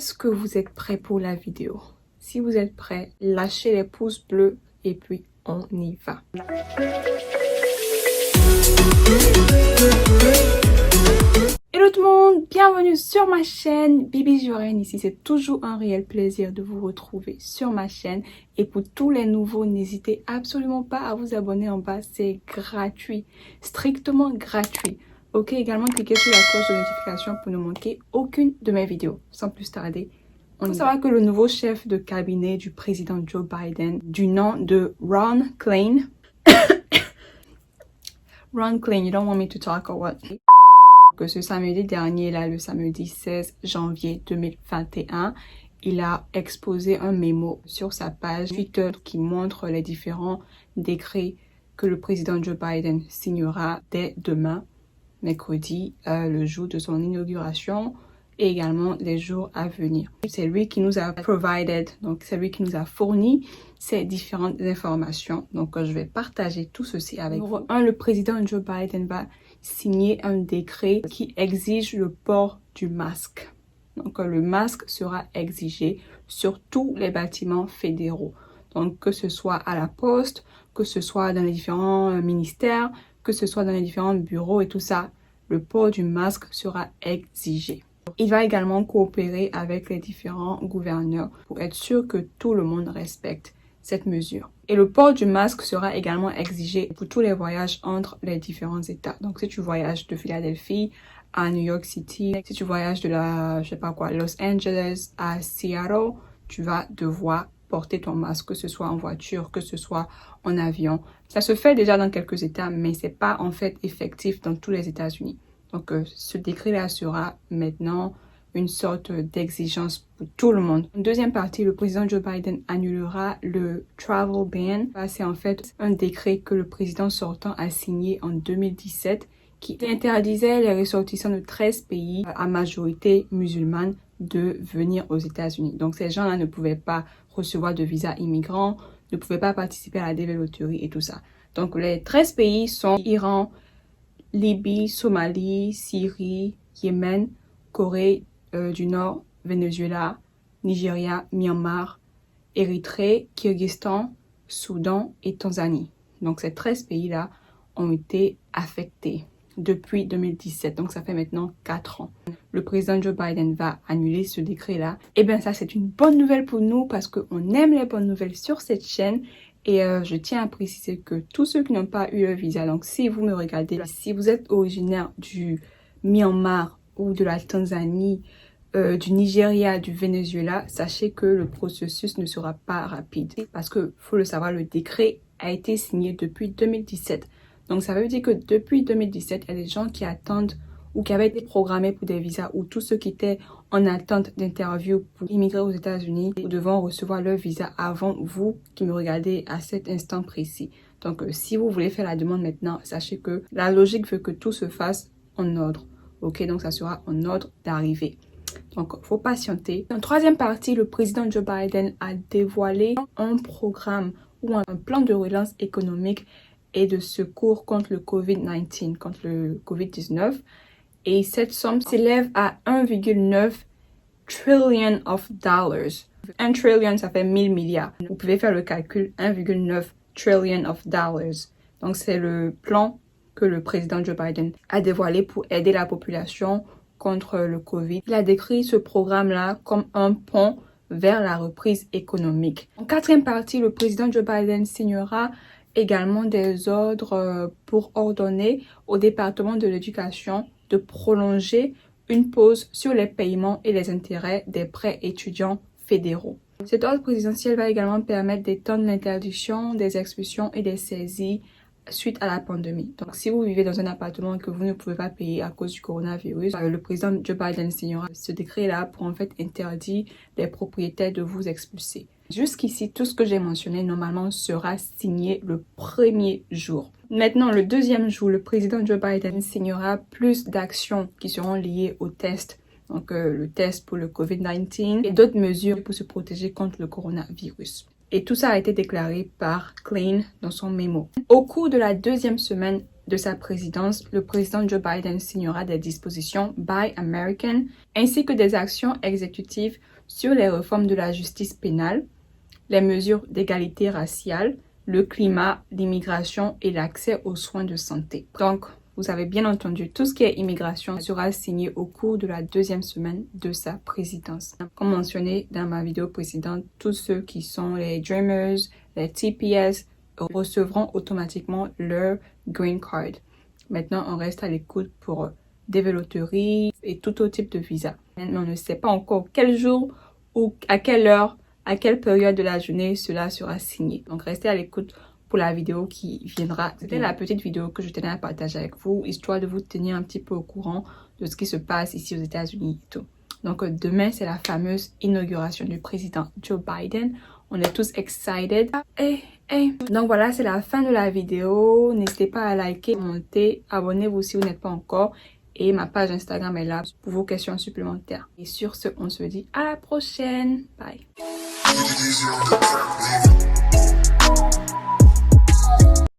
Est-ce que vous êtes prêts pour la vidéo? Si vous êtes prêts, lâchez les pouces bleus et puis on y va. Hello tout le monde, bienvenue sur ma chaîne Bibi Jorène. Ici, c'est toujours un réel plaisir de vous retrouver sur ma chaîne. Et pour tous les nouveaux, n'hésitez absolument pas à vous abonner en bas, c'est gratuit, strictement gratuit. Ok, également cliquez sur la cloche de notification pour ne manquer aucune de mes vidéos. Sans plus tarder, on faut savoir que le nouveau chef de cabinet du président Joe Biden, du nom de Ron Klain, Ron Klain, you don't want me to talk or what? Que ce samedi dernier, là, le samedi 16 janvier 2021, il a exposé un mémo sur sa page Twitter qui montre les différents décrets que le président Joe Biden signera dès demain, mercredi, le jour de son inauguration, et également les jours à venir. C'est lui qui nous a provided, donc c'est lui qui nous a fourni ces différentes informations. Donc je vais partager tout ceci avec vous. Le président Joe Biden va signer un décret qui exige le port du masque. Donc le masque sera exigé sur tous les bâtiments fédéraux. Donc que ce soit à la poste, que ce soit dans les différents ministères, que ce soit dans les différents bureaux et tout ça, le port du masque sera exigé. Il va également coopérer avec les différents gouverneurs pour être sûr que tout le monde respecte cette mesure. Et le port du masque sera également exigé pour tous les voyages entre les différents États. Donc si tu voyages de Philadelphie à New York City, si tu voyages de Los Angeles à Seattle, tu vas devoir porter ton masque, que ce soit en voiture, que ce soit en avion. Ça se fait déjà dans quelques États, mais c'est pas en fait effectif dans tous les États-Unis. Donc, ce décret-là sera maintenant une sorte d'exigence pour tout le monde. En deuxième partie, le président Joe Biden annulera le travel ban. C'est en fait un décret que le président sortant a signé en 2017 qui interdisait les ressortissants de 13 pays à majorité musulmane de venir aux États-Unis. Donc, ces gens-là ne pouvaient pas recevoir de visa immigrant, ne pouvaient pas participer à la dévéloterie et tout ça. Donc, les 13 pays sont Iran, Libye, Somalie, Syrie, Yémen, Corée du Nord, Venezuela, Nigeria, Myanmar, Érythrée, Kyrgyzstan, Soudan et Tanzanie. Donc ces 13 pays-là ont été affectés depuis 2017. Donc ça fait maintenant 4 ans. Le président Joe Biden va annuler ce décret-là. Et bien ça, c'est une bonne nouvelle pour nous parce qu'on aime les bonnes nouvelles sur cette chaîne. Et je tiens à préciser que tous ceux qui n'ont pas eu le visa, donc si vous me regardez, si vous êtes originaire du Myanmar ou de la Tanzanie, du Nigeria, du Venezuela, sachez que le processus ne sera pas rapide. Parce que, faut le savoir, le décret a été signé depuis 2017. Donc ça veut dire que depuis 2017, il y a des gens qui attendent ou qui avaient été programmés pour des visas ou tous ceux qui étaient en attente d'interview pour immigrer aux États-Unis devront recevoir leur visa avant vous qui me regardez à cet instant précis. Donc si vous voulez faire la demande maintenant, sachez que la logique veut que tout se fasse en ordre. Ok, donc ça sera en ordre d'arrivée. Donc, il faut patienter. En troisième partie, le président Joe Biden a dévoilé un programme ou un plan de relance économique et de secours contre le COVID-19, contre le COVID-19. Et cette somme s'élève à 1,9 trillion of dollars. 1 trillion, ça fait 1000 milliards. Vous pouvez faire le calcul, 1,9 trillion of dollars. Donc, c'est le plan que le président Joe Biden a dévoilé pour aider la population contre le Covid. Il a décrit ce programme-là comme un pont vers la reprise économique. En quatrième partie, le président Joe Biden signera également des ordres pour ordonner au département de l'éducation de prolonger une pause sur les paiements et les intérêts des prêts étudiants fédéraux. Cet ordre présidentiel va également permettre d'étendre l'interdiction des expulsions et des saisies suite à la pandémie. Donc, si vous vivez dans un appartement que vous ne pouvez pas payer à cause du coronavirus, le président Joe Biden signera ce décret-là pour en fait interdire les propriétaires de vous expulser. Jusqu'ici, tout ce que j'ai mentionné normalement sera signé le premier jour. Maintenant, le deuxième jour, le président Joe Biden signera plus d'actions qui seront liées au test. Donc, le test pour le COVID-19 et d'autres mesures pour se protéger contre le coronavirus. Et tout ça a été déclaré par Klain dans son mémo. Au cours de la deuxième semaine de sa présidence, le président Joe Biden signera des dispositions Buy American ainsi que des actions exécutives sur les réformes de la justice pénale, les mesures d'égalité raciale, le climat, l'immigration et l'accès aux soins de santé. Donc, vous avez bien entendu, tout ce qui est immigration sera signé au cours de la deuxième semaine de sa présidence. Comme mentionné dans ma vidéo précédente, tous ceux qui sont les Dreamers, les TPS recevront automatiquement leur Green Card. Maintenant, on reste à l'écoute pour des loteries et tout autre type de visa. Mais on ne sait pas encore quel jour ou à quelle heure, à quelle période de la journée cela sera signé. Donc, restez à l'écoute pour la vidéo qui viendra. C'était la petite vidéo que je tenais à partager avec vous, histoire de vous tenir un petit peu au courant de ce qui se passe ici aux États-Unis et tout. Donc, demain, c'est la fameuse inauguration du président Joe Biden. On est tous excited. Donc, voilà, c'est la fin de la vidéo. N'hésitez pas à liker, commenter, abonnez-vous si vous n'êtes pas encore. Et ma page Instagram est là pour vos questions supplémentaires. Et sur ce, on se dit à la prochaine. Bye.